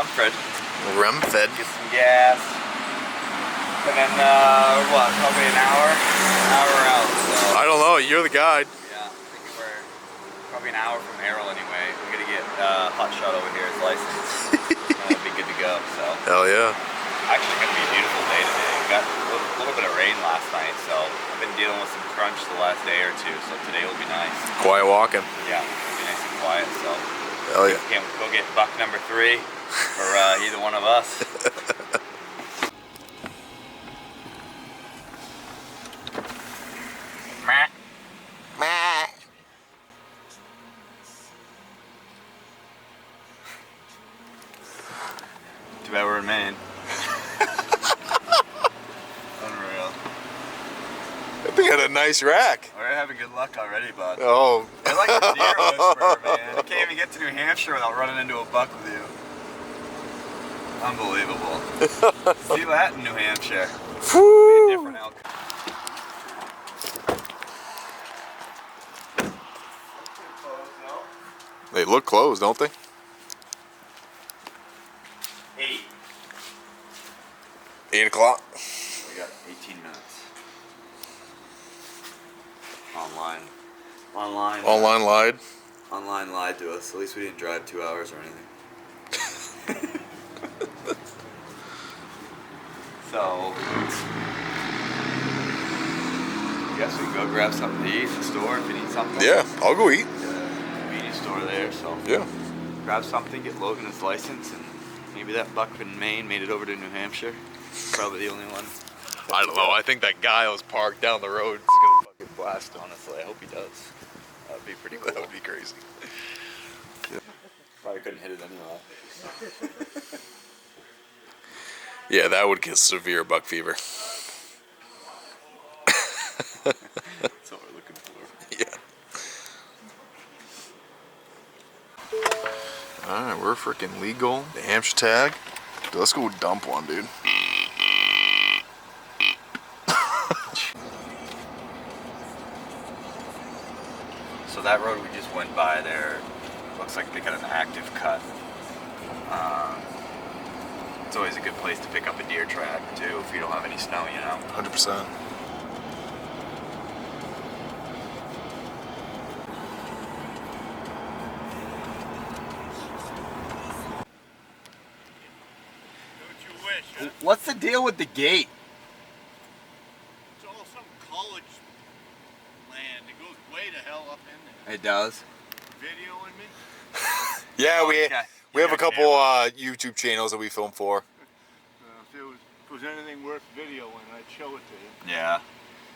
Rumford. Rumford. Get some gas. And then, what, probably an hour out, so. I don't know, you're the guide. Yeah, I think we're probably an hour from Errol anyway. We're gonna get Hot Shot over here, his license. And it'll be good to go, so. Hell yeah. Actually gonna be a beautiful day today. We got a little bit of rain last night, so I've been dealing with some crunch the last day or two, so today will be nice. Quiet walking. Yeah, it'll be nice and quiet, so. Hell yeah. Can't go get buck number 3 for either one of us. Too bad we're in Maine. Unreal. We had a nice rack. We're having good luck already, bud. Oh. You're like a deer whisperer, man. You can't even get to New Hampshire without running into a buck with you. Unbelievable. See that in New Hampshire. Woo. Be a different elk. They look closed, don't they? 8. 8 o'clock. We got 18 minutes. Online lied to us. At least we didn't drive 2 hours or anything. So, I guess we can go grab something to eat in the store if you need something. Yeah, I'll go eat. Convenience store there, so. Yeah. Grab something, get Logan his license, and maybe that buck in Maine made it over to New Hampshire. Probably the only one. I don't know. I think that guy was parked down the road is gonna fucking blast on us. Honestly, I hope he does. That would be pretty cool. That would be crazy. Probably couldn't hit it anyway. Yeah, that would get severe buck fever. That's what we're looking for. Yeah. Alright, we're freaking legal. The Hampshire tag. Dude, let's go dump one, dude. So that road we just went by there, looks like they got an active cut. It's always a good place to pick up a deer track too if you don't have any snow, you know. 100%. What's the deal with the gate? It's all some college land. It goes way to hell up in there. It does. Videoing me? Yeah, we You have a got couple camera? YouTube channels that we film for. If it was anything worth videoing, I'd show it to you. Yeah.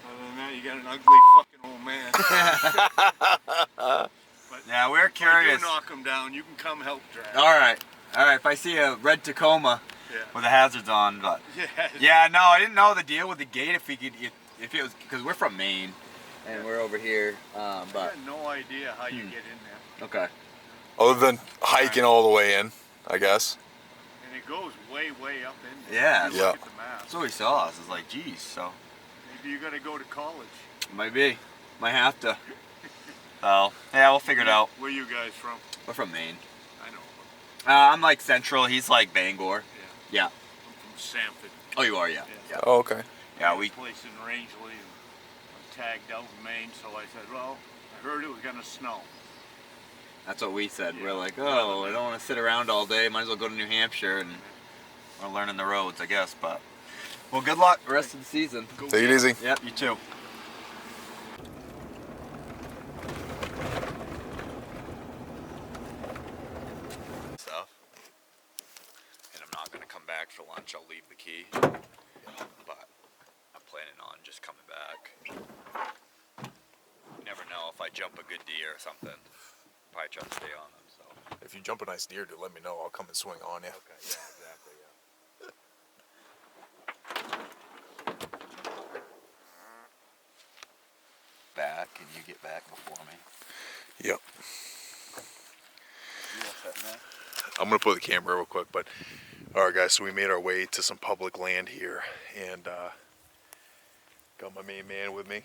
Other than that, you got an ugly fucking old man. But Yeah, we're if I curious. do knock him down, you can come help drag. Alright. Alright, if I see a red Tacoma Yeah. with the hazards on, but. Yeah. Yeah, no, I didn't know the deal with the gate if we could, if it was, because we're from Maine and we're over here, I but. got no idea how you get in there. Okay. Other than hiking all the way in, I guess. And it goes way, way up in there. Yeah. If you Yeah. look at the map. That's what we saw. It's like, geez, so. Maybe you gotta go to college. Might be. Might have to. Well, yeah, we'll figure it out. Where you guys from? We're from Maine. I know. I'm like central. He's like Bangor. Yeah. I'm from Sanford. Oh, you are, yeah. Yeah. Oh, okay. Yeah, we. Place in Rangeley, and I'm tagged out in Maine, so I said, well, I heard it was gonna snow. That's what we said. Yeah. We're like, oh, I don't want to sit around all day. Might as well go to New Hampshire and we're learning the roads, I guess. But well, good luck the rest of the season. Go Take it get easy. Yep, you too. Stuff. And I'm not gonna come back for lunch. I'll leave the key. But I'm planning on just coming back. You never know if I jump a good deer or something. Probably try to stay on them. So. If you jump a nice deer, dude, let me know. I'll come and swing on you. Okay. Yeah. Exactly. Yeah. Back, and you get back before me. Yep. You all set in there? I'm going to put the camera real quick, but alright guys, so we made our way to some public land here, and got my main man with me,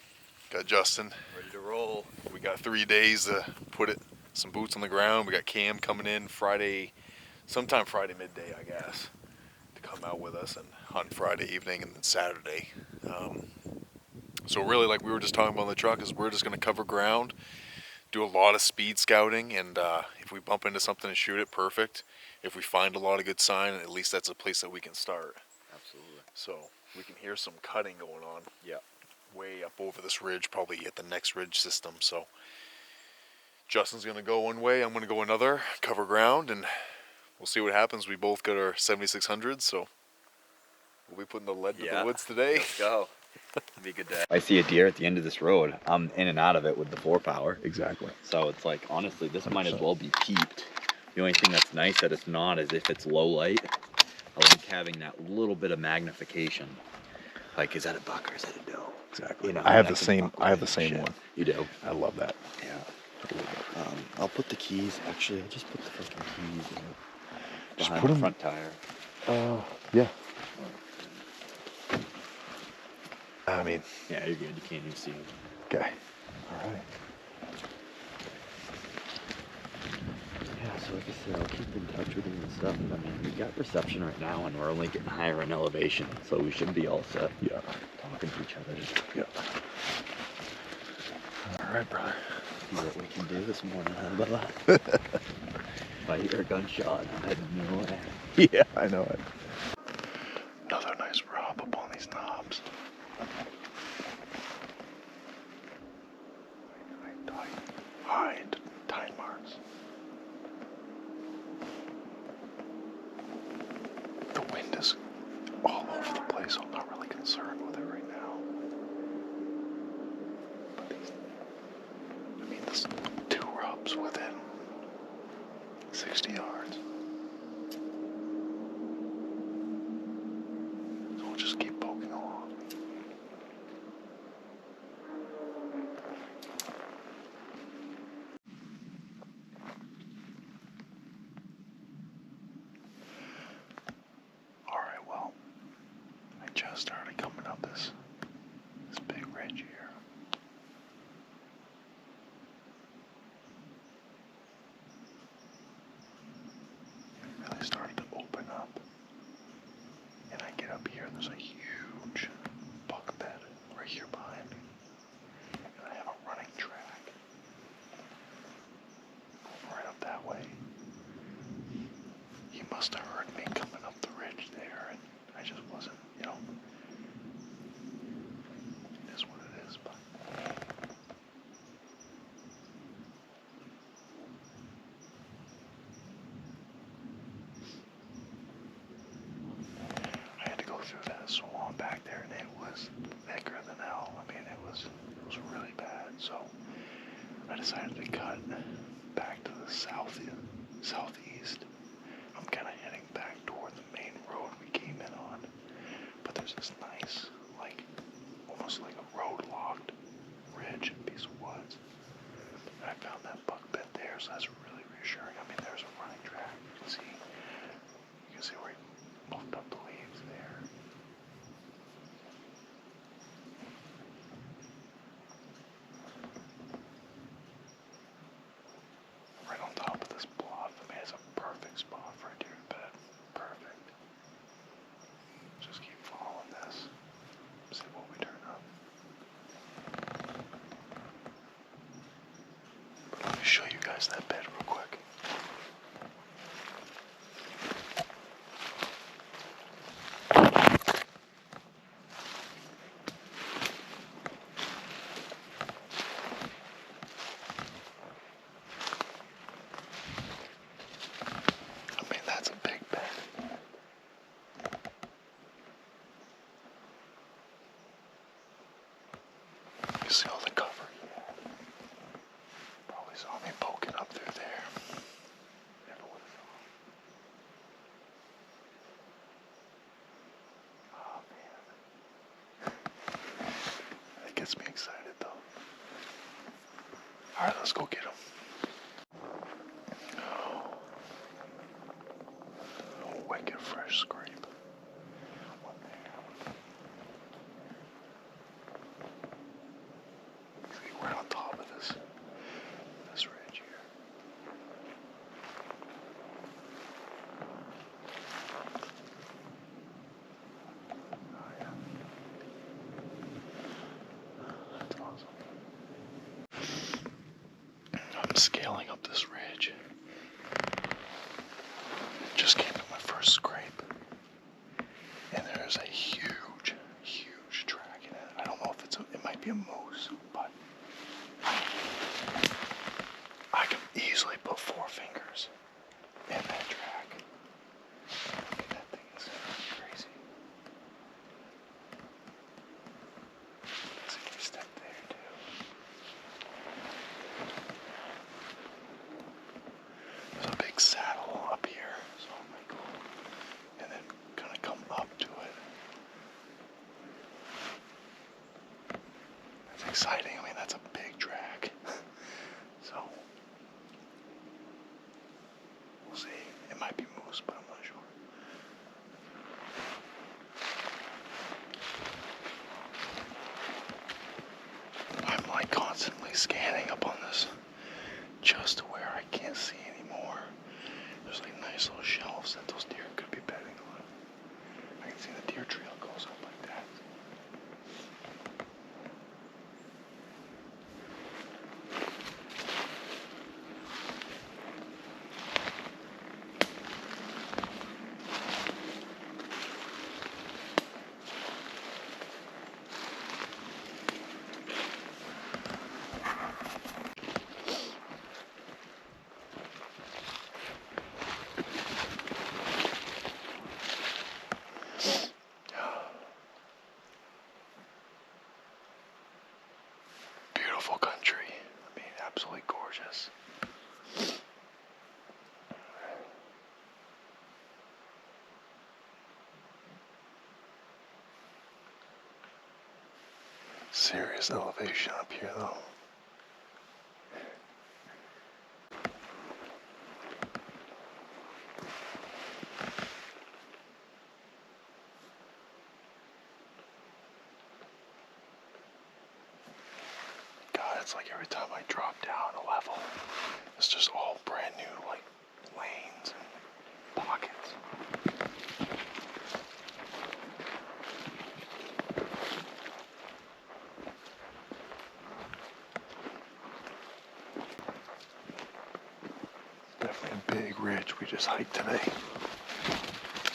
got Justin. Ready to roll. We got 3 days to put some boots on the ground. We got Cam coming in Friday sometime Friday midday, I guess, to come out with us and hunt Friday evening and then Saturday. So really, like we were just talking about in the truck, is we're just going to cover ground, do a lot of speed scouting, and if we bump into something and shoot it, perfect. If we find a lot of good sign, at least that's a place that we can start. Absolutely. So we can hear some cutting going on. Yeah. Way up over this ridge, probably at the next ridge system. So Justin's going to go one way, I'm going to go another, cover ground, and we'll see what happens. We both got our 7600s, so we'll be putting the lead to the woods today. Let's go. It'll be a good day. I see a deer at the end of this road. I'm in and out of it with the 4-power. Exactly. So it's like, honestly, this might as well be peeped. The only thing that's nice that it's not is if it's low light, I like having that little bit of magnification. Like, is that a buck or is it a doe? Exactly. You know, I have that the can same. fuck with I have it the same and one. shit. You do? I love that. Yeah. Totally. I'll put the keys. Actually, I'll just put the fucking keys in Just behind put the 'em- front tire. Yeah. I mean. Yeah, you're good. You can't even see them. Okay. All right. Yeah, so like I said, I'll keep in touch with him and stuff. I mean, we got reception right now, and we're only getting higher in elevation, so we should be all set. Yeah. Talking to each other. Yeah. All right, brother. See what we can do this morning, huh, Bubba? If I hear a gunshot, I'm heading your way. Yeah, I know it. Another nice rub up on these knobs. Hide tine marks. The wind is all over the place, so I'm not really concerned with it right now. But there's 2 rubs within 60 yards. So we'll just keep poking along. Alright, well, I just started coming up this big ridge here. It really started to open up. And I get up here, there's a huge buck bed right here behind me. And I have a running track right up that way. He must have heard me coming up the ridge there, and I just wasn't, it is what it is, but. I had to go through that swamp back there, and it was thicker than hell. I mean, it was really bad. So I decided to cut back to the southeast. I'm kind of heading back toward the main road we came in on, but there's this nice, like, almost like a road-locked ridge, piece of woods. And I found that buck bed there, so that's really reassuring. I mean, there's a running track. You can see where he puffed up the leaves there. Right on top of this bluff. I mean, it's a perfect spot for a deer bed. Perfect. Just keep following this. See what we turn up. But let me show you guys that bed real quick. I mean, that's a big bed. You see all the cover he had. Probably saw me poking up through there. Never would have thought. Oh man. That gets me excited though. Alright, let's go get him. Oh, wicked fresh scrape. One there. See, we're on top of this ridge here. scaling up this ridge. Just came to my first scrape. And there's a huge, huge track in it. I don't know if it might be a moose, but I can easily put 4 fingers in that track. Look at that thing, it's crazy. Let's see if we step there too. There's a big saddle up here, so I might go and then kind of come up to it. That's exciting. I mean, that's a big track. So we'll see. It might be moose, but I'm not sure. I'm like constantly scanning up on this just to where I can't see anymore. There's like nice little shelves that those deer could be bedding on. I can see the deer trail goes up like that. Beautiful country. I mean, absolutely gorgeous. Serious elevation up here, though. God, it's like every time I drop down a level, it's just all brand new, like, lanes and pockets. Definitely a big ridge we just hiked today.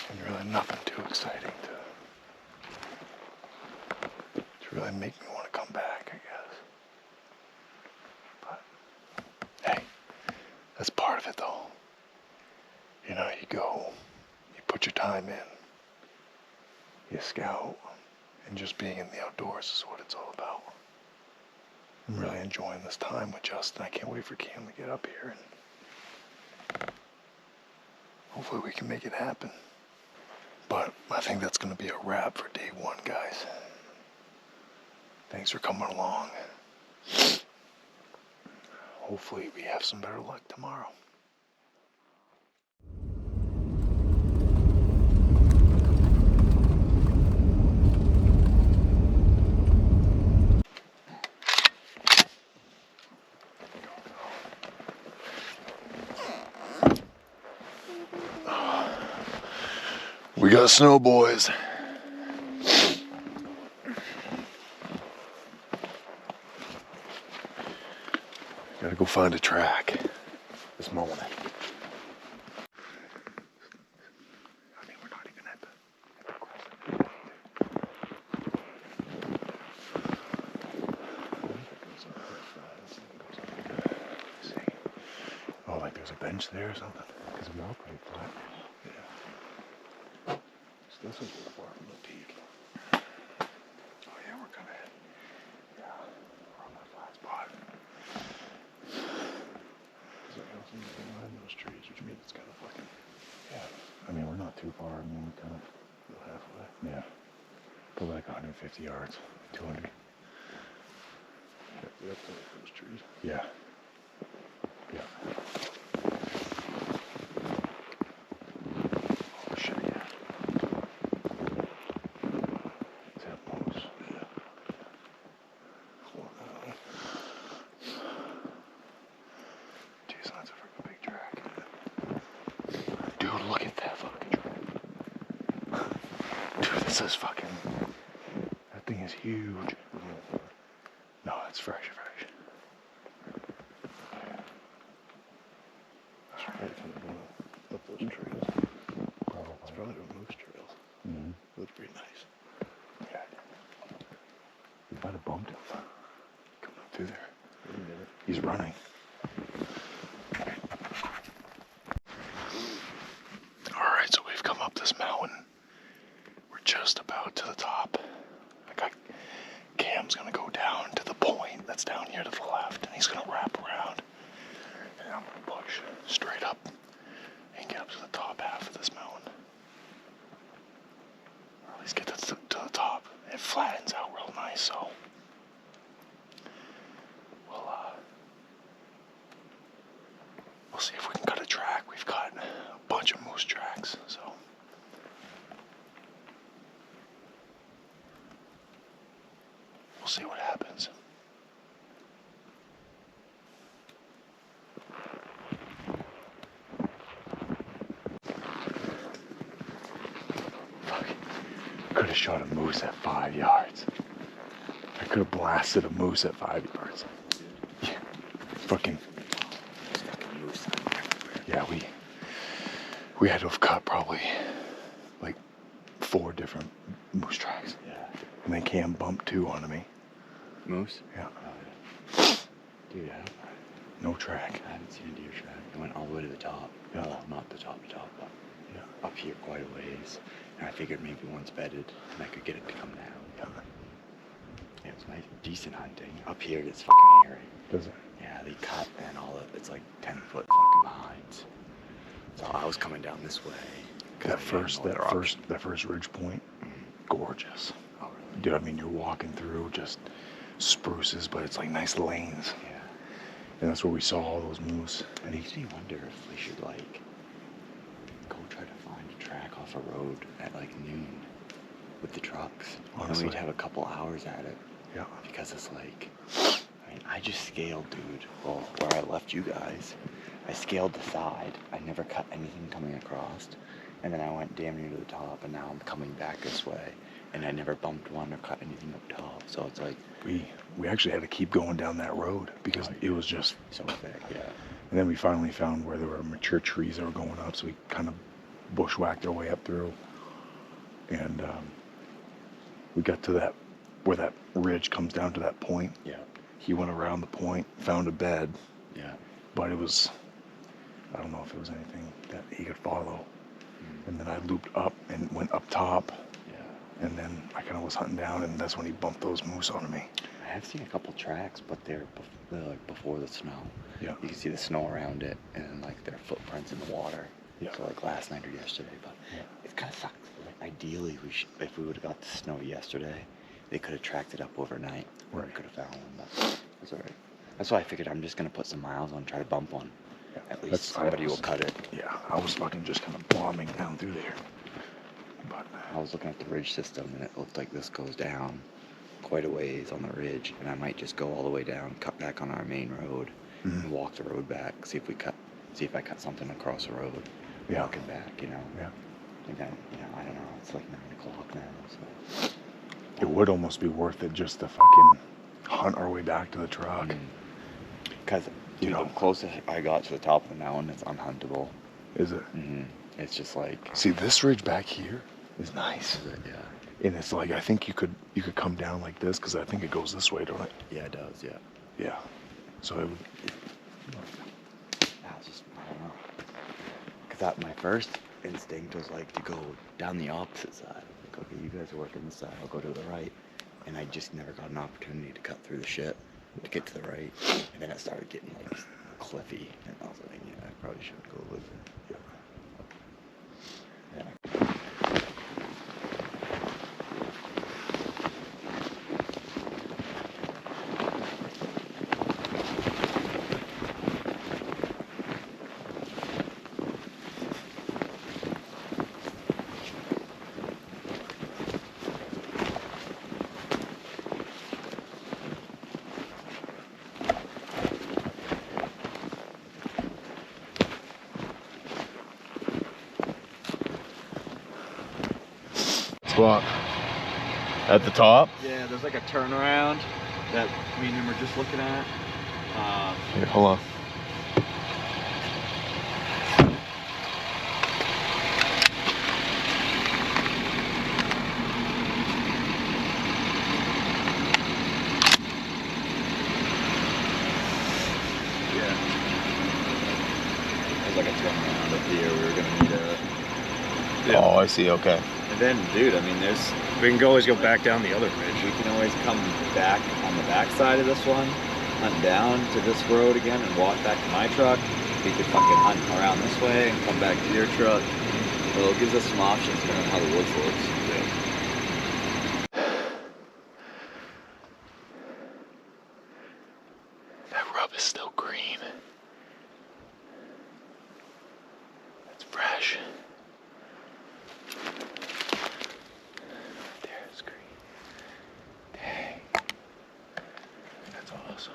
And really nothing too exciting to really make me want to come back, I guess. But hey, that's part of it though. You know, you go, you put your time in, you scout, and just being in the outdoors is what it's all about. I'm really enjoying this time with Justin. I can't wait for Cam to get up here and hopefully we can make it happen. But I think that's going to be a wrap for day 1, guys. Thanks for coming along. Hopefully we have some better luck tomorrow. We got snow, boys. Gotta go find a track this morning. I mean, we're not even at the crest. Oh, like there's a bench there or something? Because we are pretty flat. Yeah. So this is far from the peak. Oh yeah, we're kind of, yeah, we're on that flat spot. There's like nothing behind those trees, which means it's kind of fucking, yeah. I mean, we're not too far. I mean, we're kind of halfway. Yeah. Probably like 150 yards, 200. Yeah, we have to look those trees. Yeah. Yeah. Oh shit, yeah. Is that moose? Yeah. Jeez, that's a freaking big track. Dude, look at that fucking track. Dude, this is fucking... That thing is huge. No, it's fresh. have bumped him. Coming up through there. He's running. Alright, so we've come up this mountain. We're just about to the top. Cam's gonna go down to the point that's down here to the left, and he's gonna wrap around. And I'm gonna push straight up and get up to the top half of this mountain. Or at least get to the top. It flattens out real nice, so we'll see if we can cut a track. We've got a bunch of moose tracks, so we'll see what happens. Fuck. Could have shot a moose at 5 yards. I could have blasted a moose at 5 yards. Yeah. Fucking moose. Yeah, we had to have cut probably like 4 different moose tracks. Yeah. And then Cam bumped 2 onto me. Moose? Yeah. Dude, No track. I haven't seen a deer track. I went all the way to the top. Yeah. Well, not the top, but Yeah. up here quite a ways. And I figured maybe one's bedded and I could get it to come down. Yeah. Yeah, it was nice, decent hunting. Up here, it's fucking hairy. Does it? Yeah, they cut and all of it's like 10-foot fucking behinds. So I was coming down this way. That first ridge point, gorgeous. Oh, really? Dude, I mean, you're walking through just spruces, but it's like nice lanes. Yeah. And that's where we saw all those moose. It makes me wonder if we should like go try to find a track off a road at like noon with the trucks. Honestly. And we'd have a couple hours at it. Yeah. Because it's like, I mean, I just scaled, dude. Well, where I left you guys, I scaled the side. I never cut anything coming across. And then I went damn near to the top, and now I'm coming back this way. And I never bumped one or cut anything up top. So it's like... We actually had to keep going down that road because it was just... So thick, yeah. And then we finally found where there were mature trees that were going up, so we kind of bushwhacked our way up through. And we got to that, where that ridge comes down to that point. Yeah. He went around the point, found a bed. Yeah. But it was, I don't know if it was anything that he could follow. And then I looped up and went up top. Yeah. And then I kind of was hunting down, and that's when he bumped those moose onto me. I have seen a couple tracks, but they're like before the snow. Yeah. You can see the snow around it and like their footprints in the water. Yeah. So like last night or yesterday, but Yeah. it kind of sucks. Like, ideally, if we would have got the snow yesterday, they could have tracked it up overnight. Right. We could have found one, but that's all right. That's why I figured I'm just gonna put some miles on, try to bump one. Yeah. At least somebody will cut it. Yeah, I was fucking just kind of bombing down through there. But I was looking at the ridge system, and it looked like this goes down quite a ways on the ridge, and I might just go all the way down, cut back on our main road, and walk the road back. See if I cut something across the road. Yeah. Walking back, you know. Yeah. And then, I don't know. It's like 9 o'clock now, so. it would almost be worth it just to fucking hunt our way back to the truck. Because, You know. the closer I got to the top of the mountain, it's unhuntable. Is it? It's just like. See, this ridge back here is nice. Yeah. And it's like, I think you could come down like this, because I think it goes this way, don't it? Yeah, it does, yeah. Yeah. So it would... I was just, I don't know. Because my first instinct was like to go down the opposite side. Like, okay, you guys are working this side, I'll go to the right. And I just never got an opportunity to cut through the shit to get to the right. And then it started getting like cliffy. And I was like, yeah, I probably should go with it. Yeah. Spot. At the top? Yeah, there's like a turnaround that me and him were just looking at. Here, hold on. deer we were gonna meet at. Yeah. Oh, I see. Okay. And then, dude, I mean, there's We can always go back down the other ridge. we can always come back on the back side of this one, hunt down to this road again, and walk back to my truck. We could fucking hunt around this way and come back to your truck. Well, it gives us some options depending on how the woods looks. That rub is still green. It's fresh. There, it's green. Dang. That's awesome.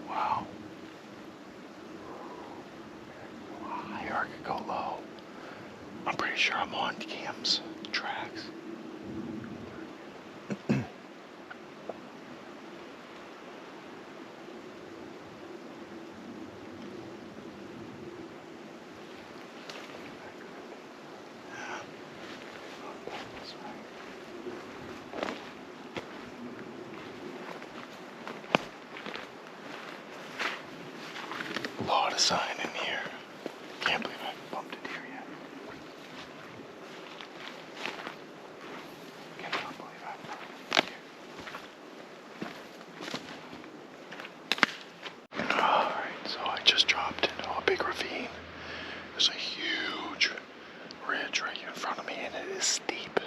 Wow. Higher I could go low. I'm pretty sure I'm on Cam's tracks. A lot of sign in here. Can't believe I bumped a deer yet. Cannot believe I bumped a deer. Alright, so I just dropped into a big ravine. There's a huge ridge right here in front of me, and it is steep.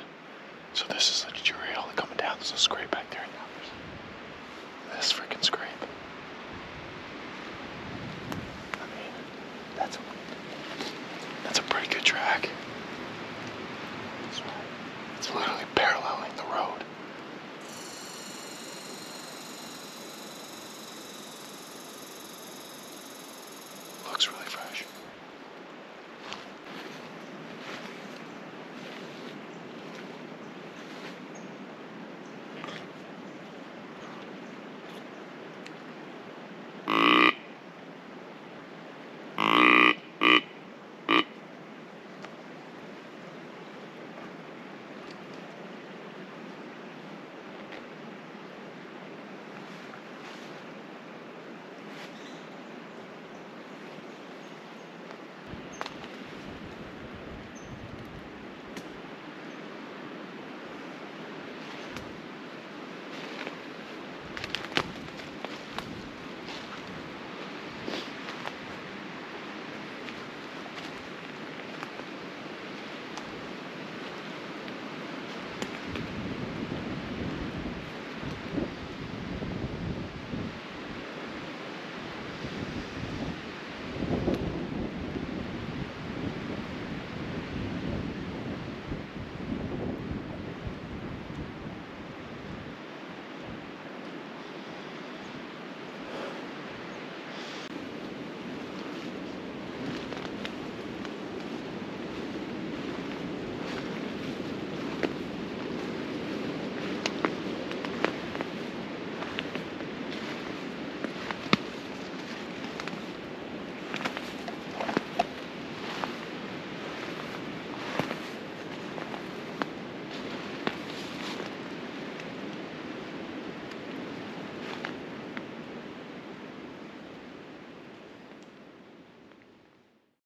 So this is a trail coming down. There's a scrape back there, and now there's this freaking scrape. I mean, that's a pretty good track. It's literally paralleling the road. Looks really fresh.